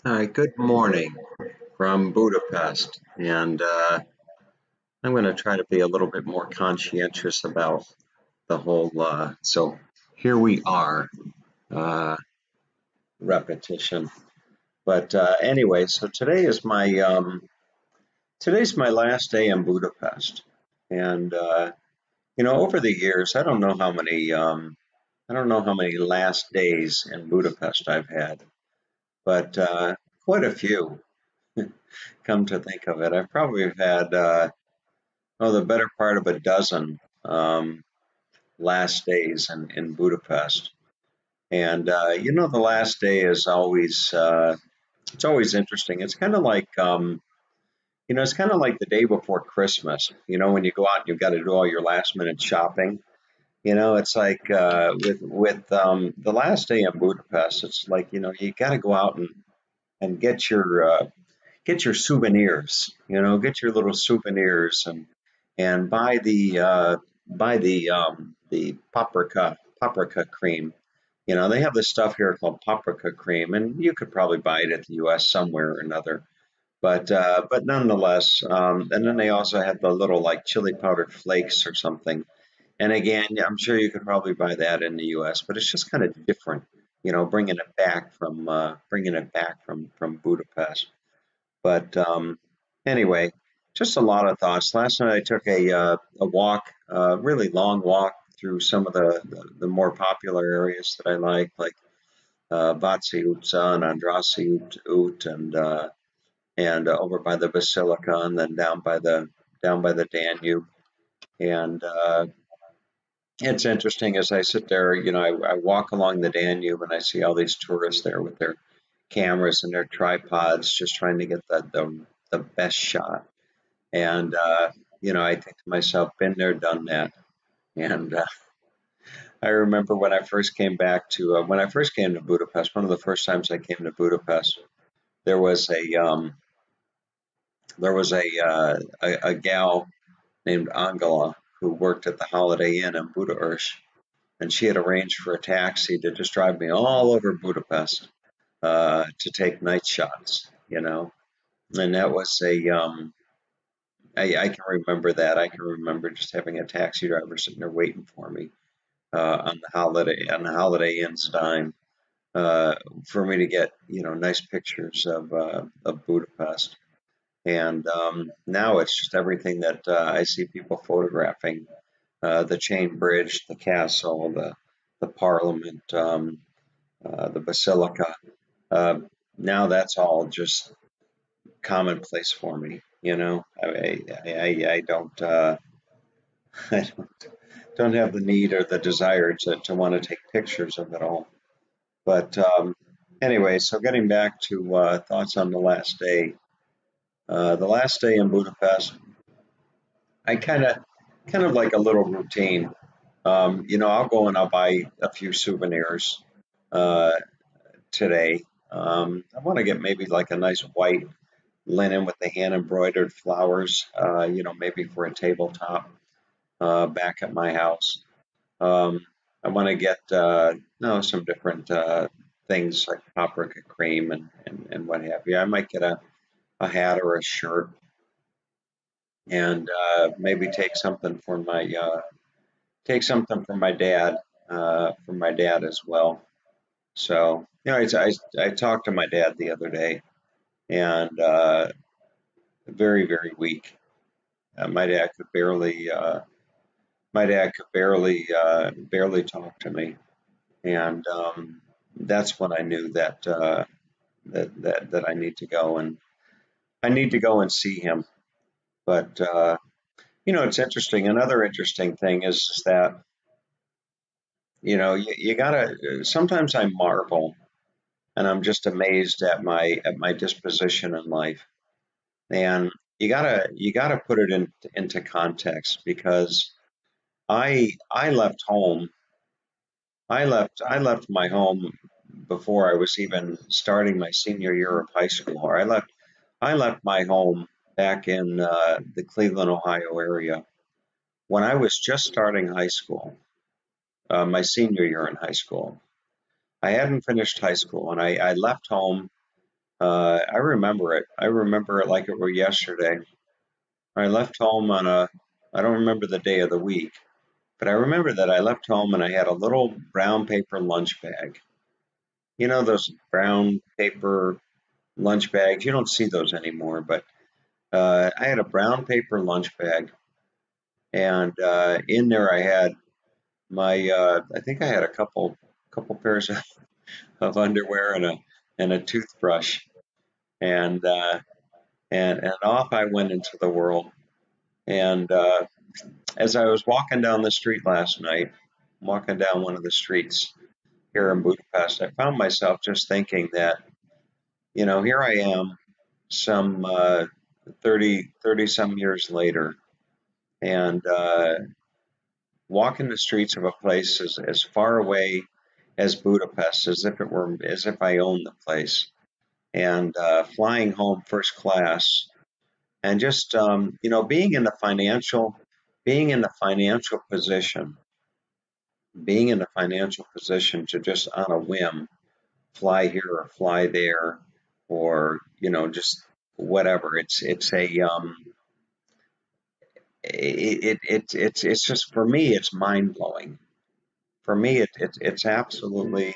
Hi, good morning from Budapest. And I'm going to try to be a little bit more conscientious about the whole. So here we are, uh, repetition. But anyway, so today's my last day in Budapest. And over the years, I don't know how many last days in Budapest I've had, but quite a few. Come to think of it, I've probably had. The better part of a dozen last days in Budapest. And the last day is always it's always interesting. It's kind of like the day before Christmas. When you go out and you've got to do all your last minute shopping. It's like with the last day in Budapest. It's like you got to go out and get your souvenirs. Get your little souvenirs and buy the paprika cream. They have this stuff here called paprika cream, and you could probably buy it at the U.S. somewhere or another. But nonetheless, and then they also have the little like chili powdered flakes or something. And again, yeah, I'm sure you could probably buy that in the U.S., but it's just kind of different, bringing it back from Budapest. But anyway, just a lot of thoughts. Last night I took a walk, a really long walk through some of the more popular areas that I like Váci utca and Andrassy út, and over by the Basilica, and then down by the Danube. And it's interesting as I sit there. I walk along the Danube and I see all these tourists there with their cameras and their tripods, just trying to get the best shot. And I think to myself, been there, done that. And I remember when I first came to Budapest. One of the first times I came to Budapest, there was a gal named Angela who worked at the Holiday Inn in Budapest, and she had arranged for a taxi to just drive me all over Budapest to take night shots. And that was I can remember that. I can remember just having a taxi driver sitting there waiting for me on the Holiday Inn's dime uh, for me to get nice pictures of Budapest. And now it's just everything that I see people photographing: the chain bridge, the castle, the Parliament, the Basilica. Uh, Now that's all just commonplace for me. I don't I don't have the need or the desire to want to take pictures of it all. But anyway, so getting back to thoughts on the last day. The last day in Budapest, I kind of like a little routine. I'll go and I'll buy a few souvenirs uh, today. I want to get maybe like a nice white linen with the hand embroidered flowers, maybe for a tabletop back at my house. Um, I want to get no some different things like paprika cream and what have you. I might get a hat or a shirt, and maybe take something for my dad as well. So I talked to my dad the other day, and very very weak. My dad could barely talk to me, and that's when I knew that I need to go and see him. But it's interesting. Another interesting thing is that you gotta. Sometimes I marvel, and I'm just amazed at my disposition in life. And you gotta put it into context, because I left home. I left my home before I was even starting my senior year of high school. Or I left my home back in the Cleveland, Ohio area when I was just starting high school, my senior year in high school. I hadn't finished high school, and I left home I remember it. I remember it like it were yesterday. I left home on I don't remember the day of the week, but I remember that I left home and I had a little brown paper lunch bag. You know, those brown paper lunch bags, you don't see those anymore, but I had a brown paper lunch bag, and in there I had I think I had a couple pairs of underwear and a toothbrush, and and off I went into the world. And as I was walking down the street last night, walking down one of the streets here in Budapest, I found myself just thinking that, here I am, some 30 some years later, and walking the streets of a place as far away as Budapest as if I owned the place, and flying home first class, and just being in the financial position, to just on a whim fly here or fly there, or just whatever. It's just, for me, it's mind blowing. For me, it's absolutely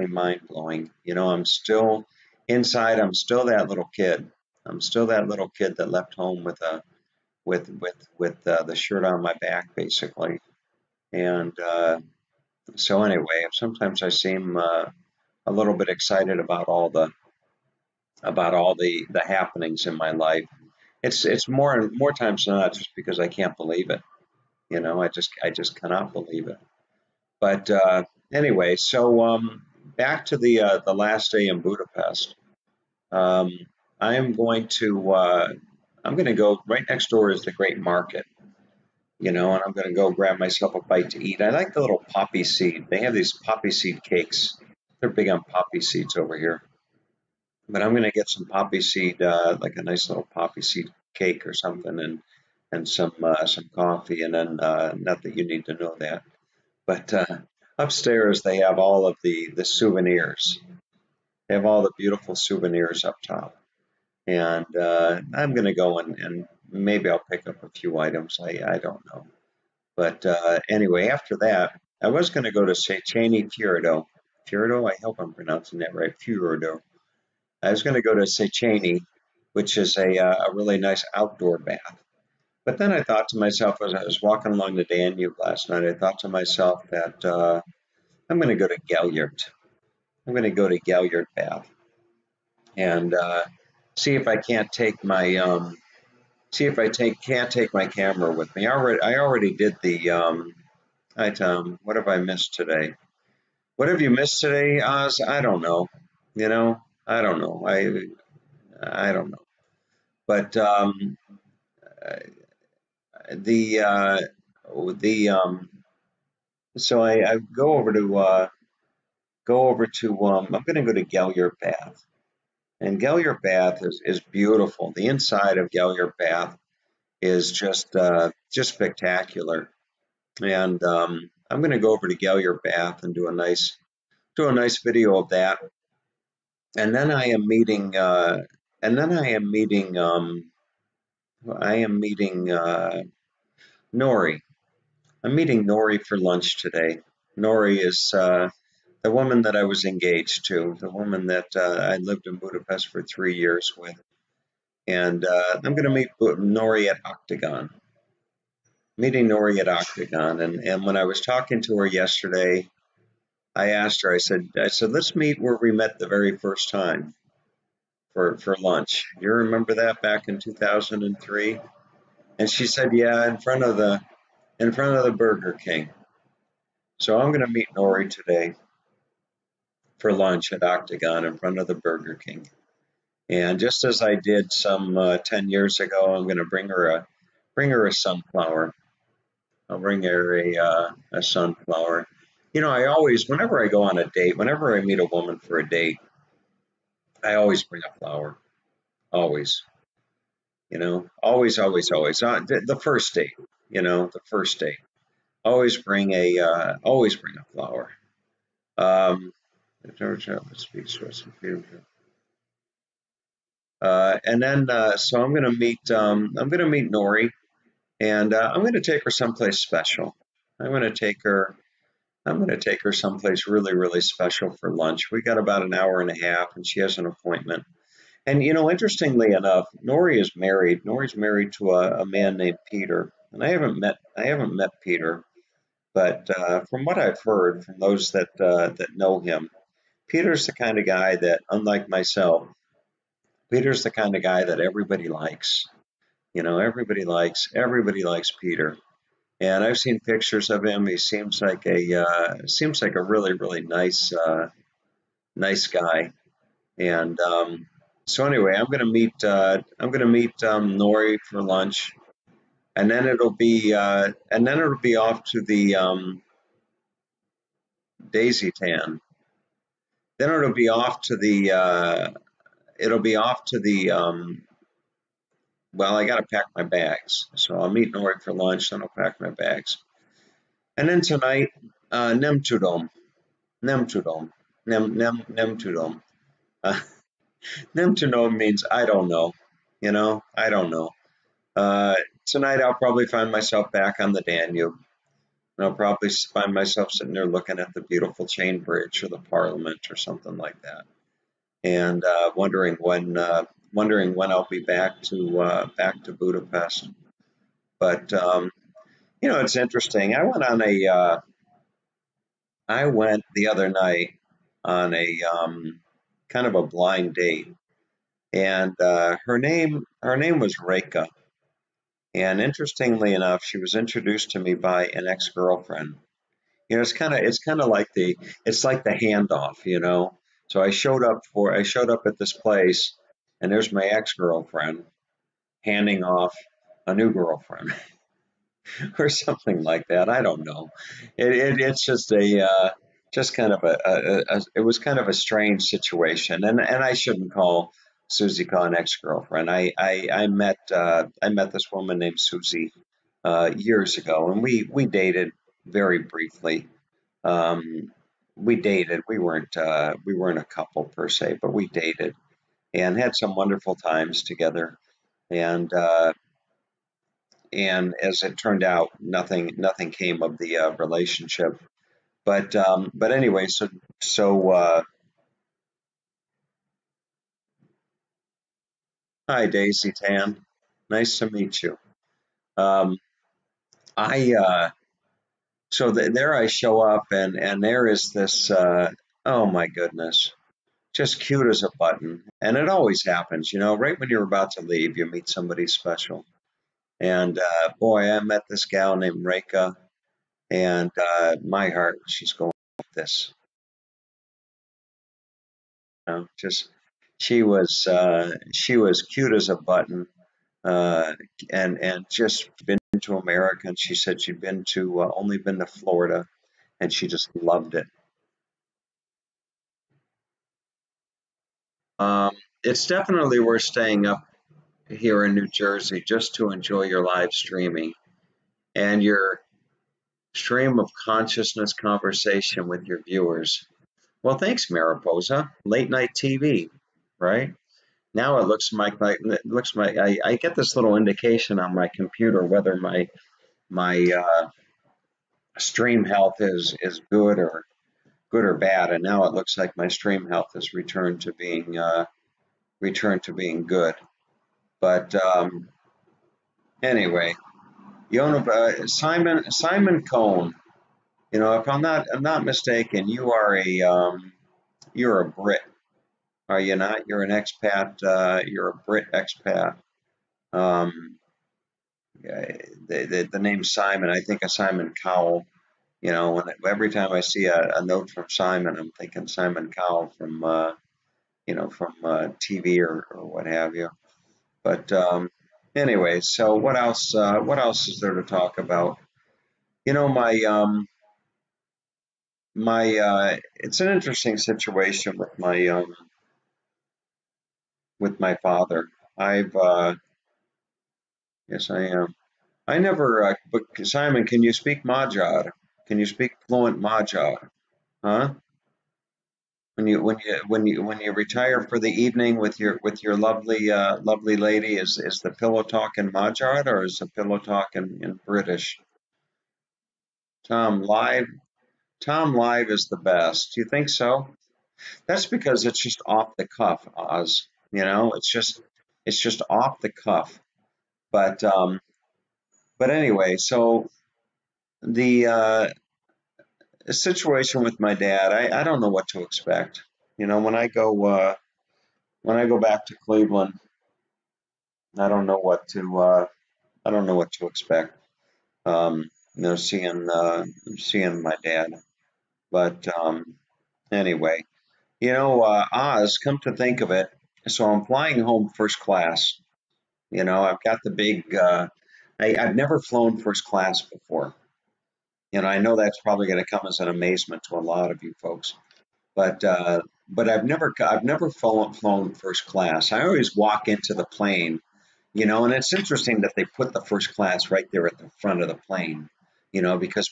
mind blowing. I'm still inside. I'm still that little kid. I'm still that little kid that left home with a with the shirt on my back, basically. And so anyway, sometimes I seem a little bit excited about all the happenings in my life. It's more times than not just because I can't believe it. I just cannot believe it. But anyway, so back to the last day in Budapest. Um, I am going to I'm going to go right next door is the Great Market, and I'm going to go grab myself a bite to eat. I like the little poppy seed. They have these poppy seed cakes. They're big on poppy seeds over here. But I'm going to get some poppy seed, like a nice little poppy seed cake or something, and some coffee, and then not that you need to know that, but upstairs they have all of the souvenirs. They have all the beautiful souvenirs up top, and I'm going to go and maybe I'll pick up a few items. I don't know, but anyway, after that, I was going to go to Seceni Fiordo. Fiordo, I hope I'm pronouncing that right. Fiordo. I was going to go to Seceni, which is a really nice outdoor bath. But then I thought to myself, as I was walking along the Danube last night, I thought to myself that I'm going to go to Galyard. I'm going to go to Galyard Bath and see if I can't take my can't take my camera with me. I already did the. Hi Tom, what have I missed today? What have you missed today, Oz? I don't know. I don't know. I don't know. But the the so I go over to I'm going to go to Galyard Bath, and Galyard Bath is beautiful. The inside of Galyard Bath is just spectacular, and I'm going to go over to Galyard Bath and do a nice video of that, and then I am meeting Nori. I'm meeting Nori for lunch today. Nori is the woman that I was engaged to, the woman that I lived in Budapest for 3 years with. And I'm going to meet Nori at Octagon. Meeting Nori at Octagon. And when I was talking to her yesterday, I asked her, I said, let's meet where we met the very first time for lunch. You remember that back in 2003? And she said, yeah, in front of the Burger King. So I'm going to meet Nori today for lunch at Octagon in front of the Burger King. And just as I did some 10 years ago, I'm going to bring her a sunflower. I'll bring her a sunflower. I always, whenever I go on a date, whenever I meet a woman for a date, I always bring a flower. Always. Always, always, always. The first date. The first date. Always bring a flower. Um, George speaks Swiss and Peter. And then so I'm gonna meet Nori, and I'm gonna take her someplace special. I'm gonna take her I'm gonna take her someplace really really special for lunch. We got about an hour and a half, and she has an appointment. And interestingly enough, Nori is married. Nori's married to a man named Peter, and I haven't met Peter, but from what I've heard from those that know him, Peter's the kind of guy that, unlike myself, Peter's the kind of guy that everybody likes. Everybody likes Peter. And I've seen pictures of him. He seems like a really really nice guy. And so anyway, I'm gonna meet Nori for lunch, and then it'll be off to the Daisy Tan. Then it'll be off to the well, I got to pack my bags. So I'll meet Nori for lunch, then I'll pack my bags. And then tonight, Nem Tudom, Nem Tudom, Nem Tudom. Uh, Nem Tudom means I don't know. I don't know. Uh, Tonight I'll probably find myself back on the Danube. And I'll probably find myself sitting there looking at the beautiful chain bridge or the Parliament or something like that, and wondering when I'll be back to Budapest. But it's interesting. I went the other night on a kind of a blind date, and her name was Reka. And interestingly enough, she was introduced to me by an ex-girlfriend. It's kind of like the handoff. So I showed up at this place, and there's my ex-girlfriend handing off a new girlfriend or something like that. I don't know. It's just kind of it was kind of a strange situation, and I shouldn't call Susie an ex-girlfriend. I met this woman named Susie years ago, and we dated very briefly. Um, we dated. We weren't a couple per se, but we dated and had some wonderful times together. And as it turned out, nothing came of the relationship. But anyway, so hi Daisy Tan, nice to meet you. Um, I there I show up, and there is this oh my goodness, just cute as a button. And it always happens, right when you're about to leave, you meet somebody special. And boy, I met this gal named Reka, and my heart, she's going like this. Just she was cute as a button, uh, and just been to America. And she said she'd been to only been to Florida, and she just loved it. Um, it's definitely worth staying up here in New Jersey just to enjoy your live streaming and your stream of consciousness conversation with your viewers. Well, thanks, Mariposa. Late night TV, right? Now it looks like I get this little indication on my computer whether my stream health is good or bad, and now it looks like my stream health has returned to being good. But anyway, Simon Cohn. If I'm not mistaken, you're a Brit, are you not? You're an expat. You're a Brit expat. Um, the name Simon, I think of Simon Cowell. Every time I see a note from Simon, I'm thinking Simon Cowell from TV or what have you. But anyway, so what else is there to talk about? You know, my it's an interesting situation with my father. I've yes, I am. I never. But Simon, can you speak Magyar? Can you speak fluent Magyar? Huh? When you retire for the evening with your lovely lady, is the pillow talk in Magyar or is the pillow talk in British? Tom Live Tom Live is the best. Do you think so? That's because it's just off the cuff, Oz. It's just off the cuff. But anyway, so the situation with my dad, I don't know what to expect. When I go back to Cleveland, I don't know I don't know what to expect. Seeing my dad. But anyway, Oz, come to think of it, so I'm flying home first class. I've got the big. I've never flown first class before. I know that's probably going to come as an amazement to a lot of you folks, but I've never flown first class. I always walk into the plane. And it's interesting that they put the first class right there at the front of the plane, because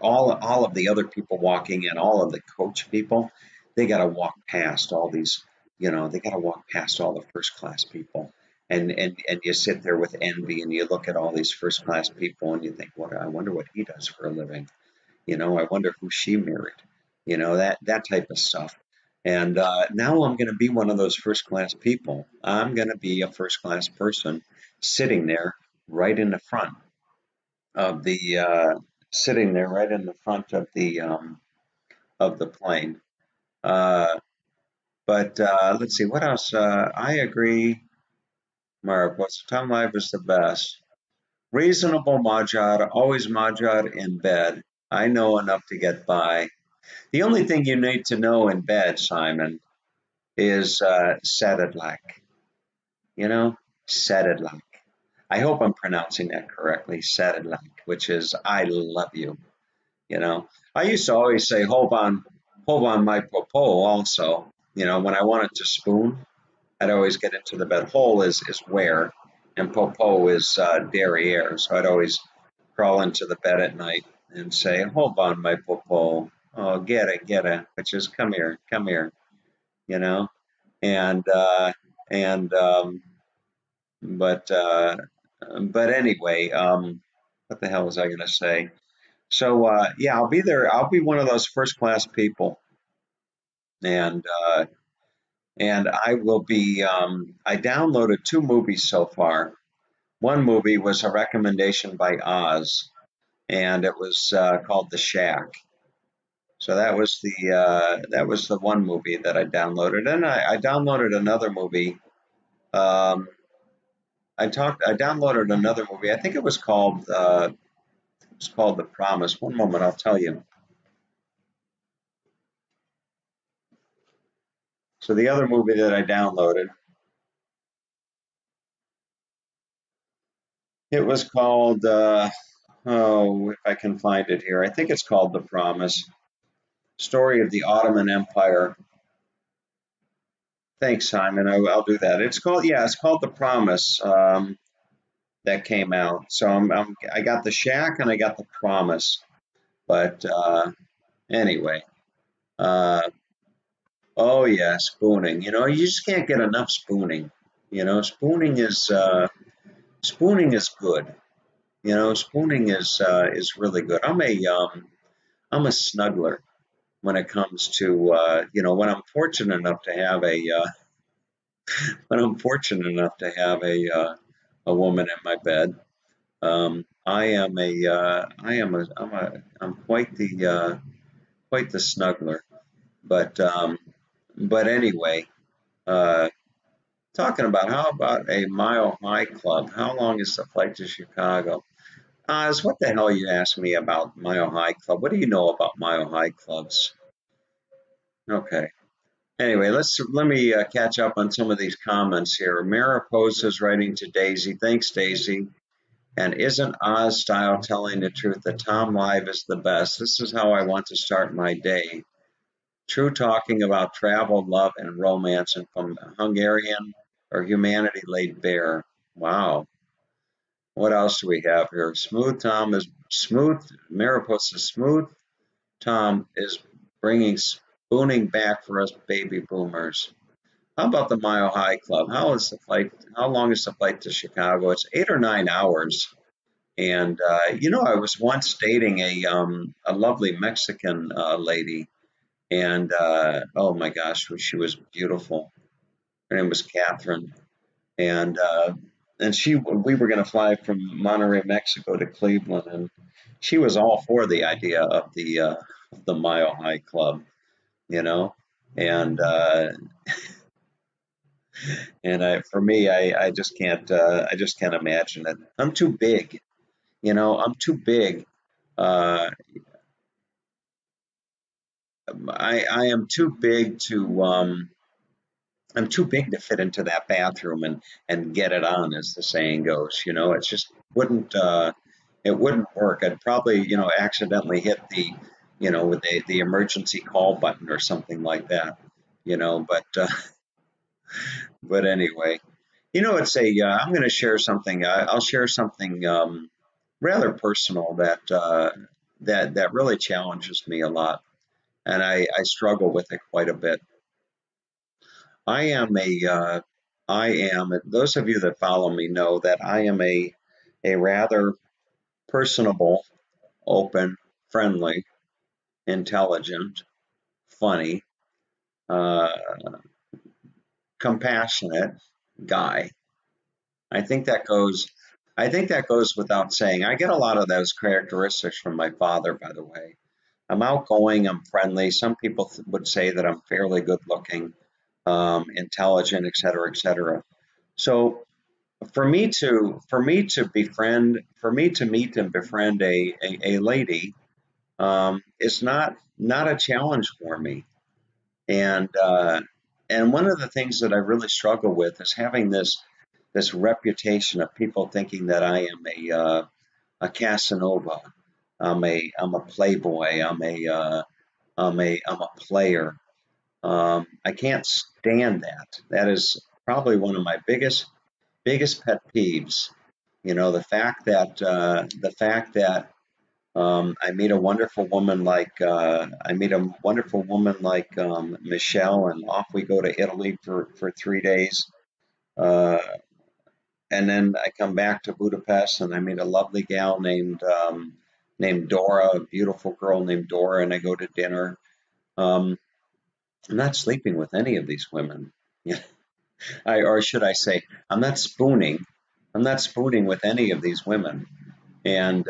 all of the other people walking in, all of the coach people, they got to walk past all these, they got to walk past all the first class people. And you sit there with envy and you look at all these first class people and you think, I wonder what he does for a living. I wonder who she married, that type of stuff. And now I'm going to be one of those first class people. I'm going to be a first class person sitting there right in the front of the sitting there right in the front of the plane. Uh, but let's see what else. I agree, Mark. What's Tom Live is the best. Reasonable Magyar, always Magyar in bed. I know enough to get by. The only thing you need to know in bed, Simon, is Sedadlak. Sedadlak. I hope I'm pronouncing that correctly, Sedadlak, which is I love you. I used to always say hold on my popo also. When I wanted to spoon, I'd always get into the bed. Hole is where, and popo is derriere. So I'd always crawl into the bed at night and say, hold on my popo. Oh, get it, which is come here, you know. And and but but anyway, what the hell was I going to say? So yeah, I'll be there. I'll be one of those first class people, and I will be. I downloaded two movies so far. One movie was a recommendation by Oz, and it was called The Shack. So that was the one movie that I downloaded, and I downloaded another movie. Um, I downloaded another movie. I think it was called The Promise. One moment, I'll tell you. So the other movie that I downloaded, it was called if I can find it here. I think it's called The Promise. Story of the Ottoman Empire. Thanks, Simon. I'll do that. It's called The Promise. That came out. So I got The Shack and I got The Promise. But anyway, uh, oh yeah, spooning. You just can't get enough spooning. Spooning is good. Spooning is really good. I'm a snuggler when it comes to when I'm fortunate enough to have a woman in my bed. I'm quite the snuggler. But anyway, uh, talking about how about a Mile High Club? How long is the flight to Chicago? Oz, what the hell you asked me about Mile High Club? What do you know about Mile High Clubs? Okay. Anyway, let me catch up on some of these comments here. Mariposa's writing to Daisy. Thanks, Daisy. And isn't Oz style telling the truth that Tom Live is the best? This is how I want to start my day. True talking about travel, love, and romance, and from Hungarian or humanity laid bare. Wow. What else do we have here? Smooth Tom is smooth. Mariposa smooth. Tom is bringing Booning back for us baby boomers. How about the Mile High Club? How is the flight? How long is the flight to Chicago? It's 8 or 9 hours. And I was once dating a lovely Mexican lady, and oh my gosh, she was beautiful. Her name was Catherine, and we were going to fly from Monterrey, Mexico to Cleveland, and she was all for the idea of the Mile High Club, you know, and for me, I just can't imagine it. I'm too big, I'm too big. Uh, I am too big to I'm too big to fit into that bathroom and get it on, as the saying goes. It just it wouldn't work. I'd probably accidentally hit with the emergency call button or something like that. But anyway, I'm going to share something. I'll share something rather personal that really challenges me a lot, and I struggle with it quite a bit. I am those of you that follow me know that I am a rather personable, open, friendly, intelligent, funny, uh, compassionate guy. I think that goes, I think that goes without saying. I get a lot of those characteristics from my father, by the way. I'm outgoing, I'm friendly. Some people would say that I'm fairly good looking, intelligent, et cetera, et cetera. So for me to meet and befriend a lady is not a challenge for me. And one of the things that I really struggle with is having this reputation of people thinking that I am a Casanova. I'm a playboy. I'm a player. I can't stand that. That is probably one of my biggest pet peeves. I meet a wonderful woman like Michelle, and off we go to Italy for 3 days. Uh, and then I come back to Budapest, and I meet a lovely gal named Dora, a beautiful girl named Dora, and I go to dinner. Um, I'm not sleeping with any of these women. Or should I say, I'm not spooning. I'm not spooning with any of these women. And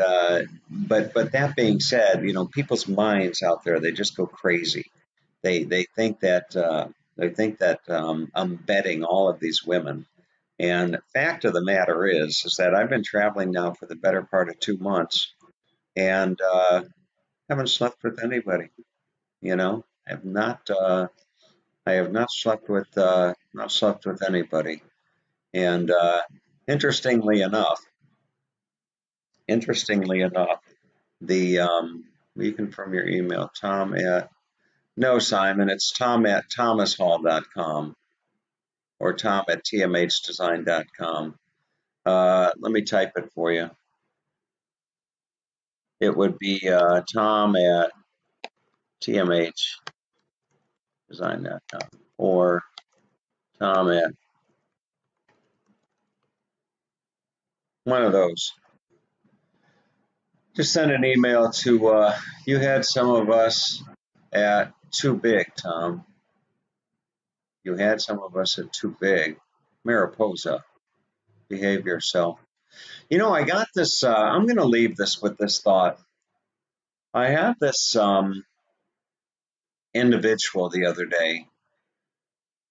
but that being said, people's minds out there, they just go crazy. They think that I'm betting all of these women. And fact of the matter is that I've been traveling now for the better part of 2 months, and haven't slept with anybody. I have not. I have not slept with anybody. And interestingly enough, interestingly enough, the you confirm your email, Tom at no Simon, it's Tom at thomashall.com or Tom at tmhdesign.com. Let me type it for you. It would be Tom at tmhdesign.com or Tom at one of those. Just send an email to you had some of us at too big, Tom. You had some of us at too big. Mariposa, behave yourself. I got this. I'm going to leave this with this thought. I had this individual the other day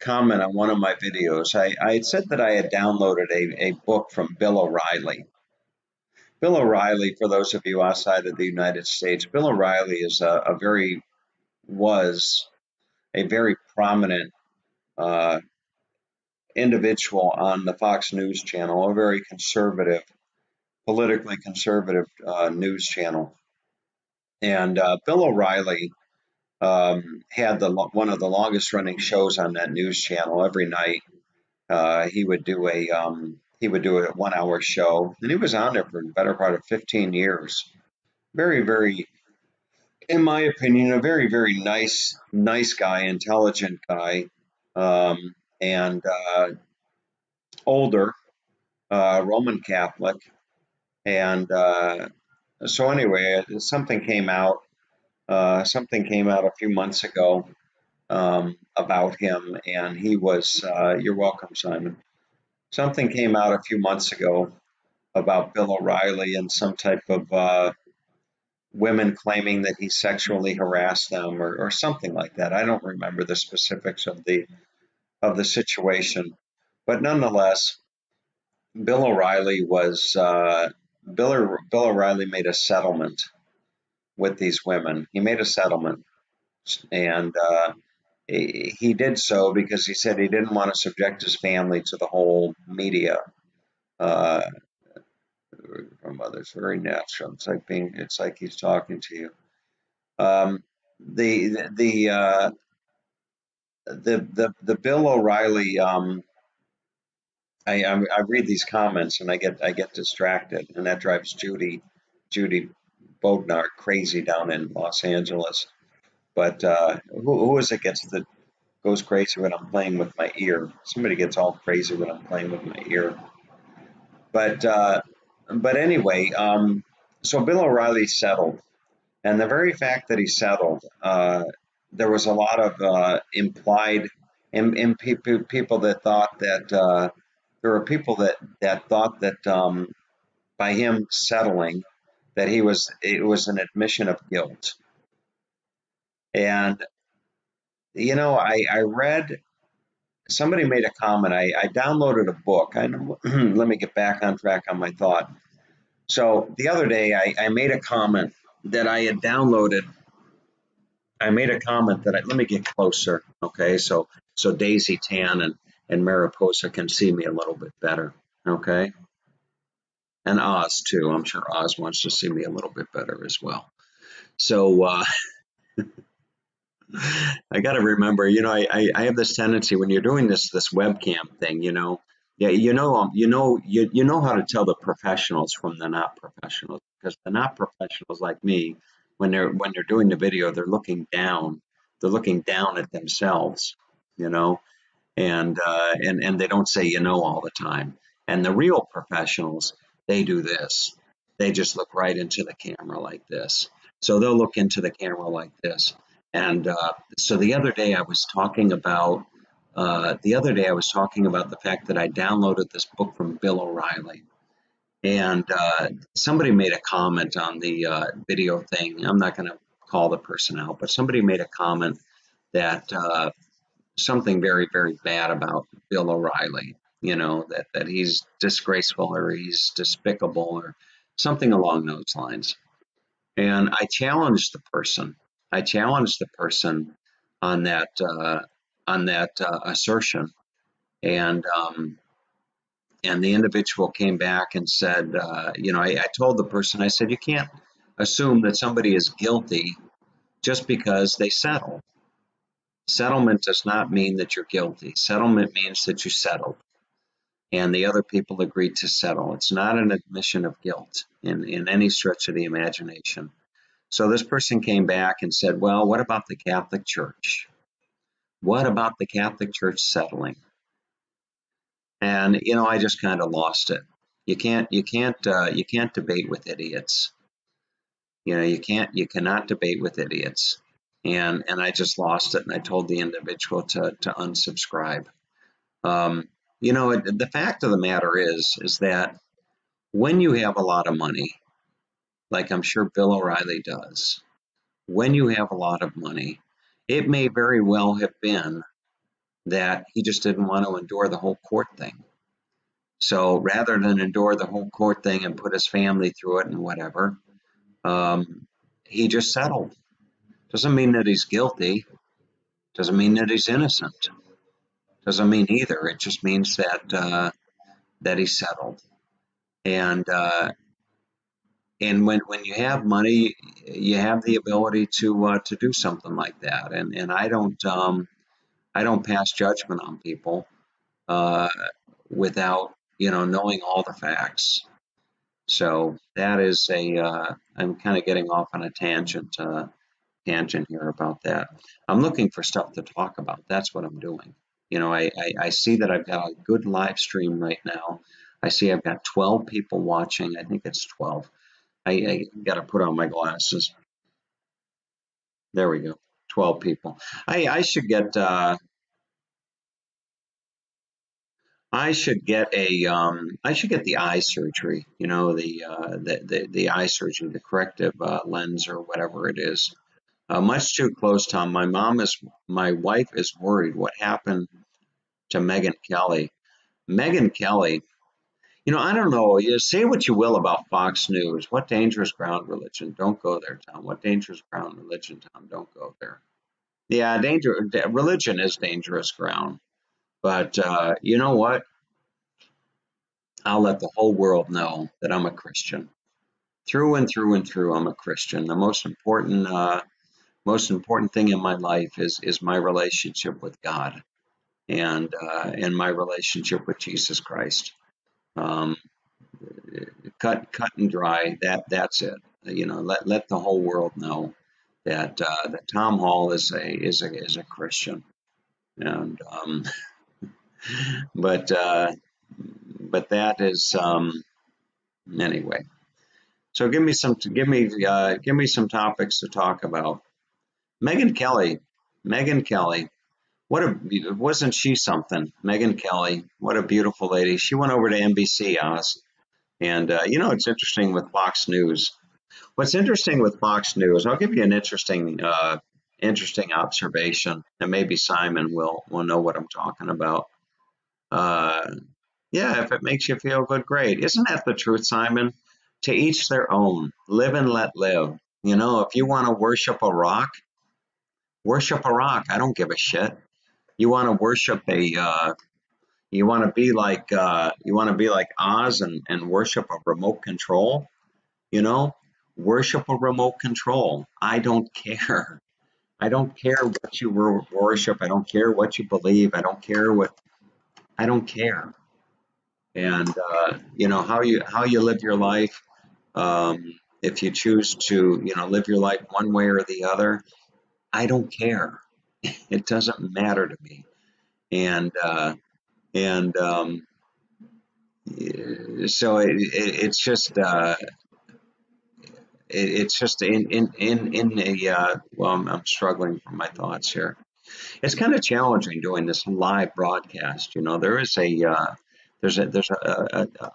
comment on one of my videos. I had said that I had downloaded a book from Bill O'Reilly. Bill O'Reilly, for those of you outside of the United States, Bill O'Reilly is was a very prominent uh, individual on the Fox News channel, a very conservative, politically conservative news channel. And Bill O'Reilly had one of the longest running shows on that news channel. Every night he would do a 1 hour show, and he was on there for the better part of 15 years. Very, very in my opinion, a very, very nice guy, intelligent guy, and older, Roman Catholic. And so anyway, something came out a few months ago about him, and he was, you're welcome, Simon. Something came out a few months ago about Bill O'Reilly and some type of women claiming that he sexually harassed them or something like that. I don't remember the specifics of the situation, but nonetheless, Bill O'Reilly was Bill O'Reilly made a settlement with these women. He made a settlement, and he did so because he said he didn't want to subject his family to the whole media uh, from others. Very natural. It's like he's talking to you. Um, the the uh, the Bill O'Reilly. I read these comments and I get distracted, and that drives Judy Bodnar crazy down in Los Angeles. But who is it goes crazy when I'm playing with my ear? Somebody gets all crazy when I'm playing with my ear. But anyway, so Bill O'Reilly settled, and the very fact that he settled, there was a lot of implied in people that thought that there were people that thought that by him settling, that it was an admission of guilt. And I read somebody made a comment. I downloaded a book. Let me get back on track on my thought. So the other day, I made a comment that I had downloaded. I made a comment that let me get closer. Okay. So Daisy Tan and Mariposa can see me a little bit better. Okay. And Oz too. I'm sure Oz wants to see me a little bit better as well. So I got to remember, I have this tendency when you're doing this webcam thing, yeah, you know how to tell the professionals from the not professionals, because the not professionals like me, when they're doing the video, they're looking down at themselves, you know, and they don't say all the time. And the real professionals, they do this. They just look right into the camera like this. So they'll look into the camera like this. And so the other day I was talking about the fact that I downloaded this book from Bill O'Reilly, and somebody made a comment on the video thing. I'm not going to call the person out, but somebody made a comment that something very, very bad about Bill O'Reilly, that he's disgraceful or he's despicable or something along those lines. And I challenged the person. I challenged the person on that assertion, and the individual came back and said, I told the person, I said, you can't assume that somebody is guilty just because they settle. Settlement does not mean that you're guilty. Settlement means that you settled, and the other people agreed to settle. It's not an admission of guilt in any stretch of the imagination. So this person came back and said, well, what about the Catholic Church? What about the Catholic Church settling? And I just kind of lost it. You can't debate with idiots. You cannot debate with idiots. And I just lost it, and I told the individual to unsubscribe. The fact of the matter is that when you have a lot of money, like I'm sure Bill O'Reilly does, when you have a lot of money, it may very well have been that he just didn't want to endure the whole court thing. So rather than endure the whole court thing and put his family through it and whatever, he just settled. Doesn't mean that he's guilty. Doesn't mean that he's innocent. Doesn't mean either. It just means that he settled. And when you have money, you have the ability to do something like that. And I don't pass judgment on people without knowing all the facts. So that is I'm kind of getting off on a tangent tangent here about that. I'm looking for stuff to talk about. That's what I'm doing. You know, I see that I've got a good live stream right now. I see I've got 12 people watching. I think it's 12. I got to put on my glasses. There we go. 12 people. I should get I should get a I should get the eye surgery, you know, the eye surgery, the corrective lens or whatever it is. Much too close, Tom. My wife is worried. What happened to Megan Kelly? Megan Kelly, you know, I don't know. You say what you will about Fox News. What dangerous ground, religion? Don't go there, Tom. What dangerous ground, religion, Tom? Don't go there. Yeah, religion is dangerous ground. But you know what? I'll let the whole world know that I'm a Christian. Through and through and through, I'm a Christian. The most important thing in my life is my relationship with God and my relationship with Jesus Christ. Um, cut and dry. That's it. You know, let the whole world know that Tom Hall is a Christian. And but that is anyway. So give me some topics to talk about. Megan Kelly, Megan Kelly, wasn't she something? Megan Kelly, what a beautiful lady. She went over to NBC, Oz, and you know it's interesting with Fox News. What's interesting with Fox News? I'll give you an interesting observation, and maybe Simon will know what I'm talking about. Uh, yeah, if it makes you feel good, great. Isn't that the truth, Simon? To each their own. Live and let live. You know, if you want to worship a rock, worship a rock. I don't give a shit. You want to worship you want to be like Oz and worship a remote control, you know? Worship a remote control. I don't care. I don't care what you worship. I don't care what you believe. I don't care. And you know how you live your life. If you choose to, you know, live your life one way or the other, I don't care. It doesn't matter to me. And and so it's just in a well, I'm struggling for my thoughts here. It's kind of challenging doing this live broadcast. You know, there is a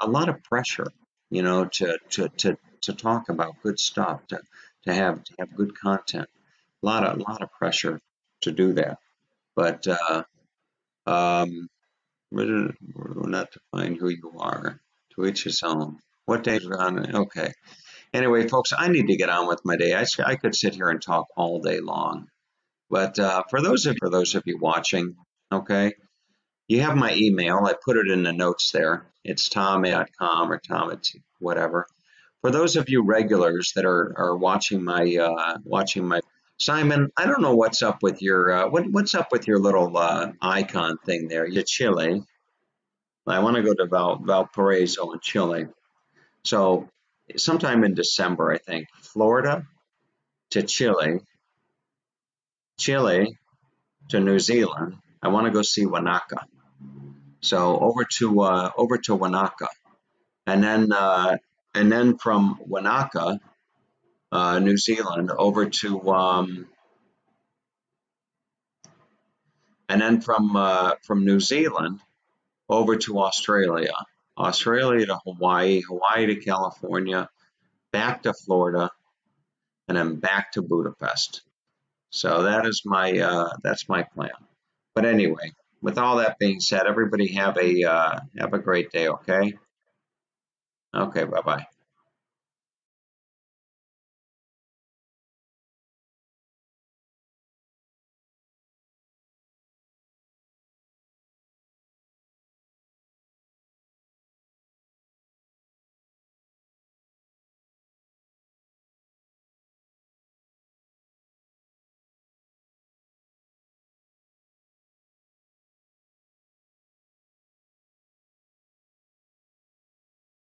lot of pressure, you know, to talk about good stuff, to have good content. A lot of pressure to do that. But um, we're not define who you are. To each his own. What day is it on? Okay. Anyway, folks, I need to get on with my day. I could sit here and talk all day long. But for those of you watching, okay, you have my email. I put it in the notes there. It's tom@com or tom at whatever. For those of you regulars that are watching my Simon, I don't know what's up with your what's up with your little icon thing there. You're Chile. I want to go to Valparaiso in Chile. So sometime in December, I think, Florida to Chile, Chile to New Zealand. I want to go see Wanaka. So over to Wanaka, and then from Wanaka, New Zealand, over to and then from New Zealand over to Australia, Australia to Hawaii, Hawaii to California, back to Florida, and then back to Budapest. So that's my plan. But anyway, with all that being said, everybody have a great day. Okay. Okay. Bye bye.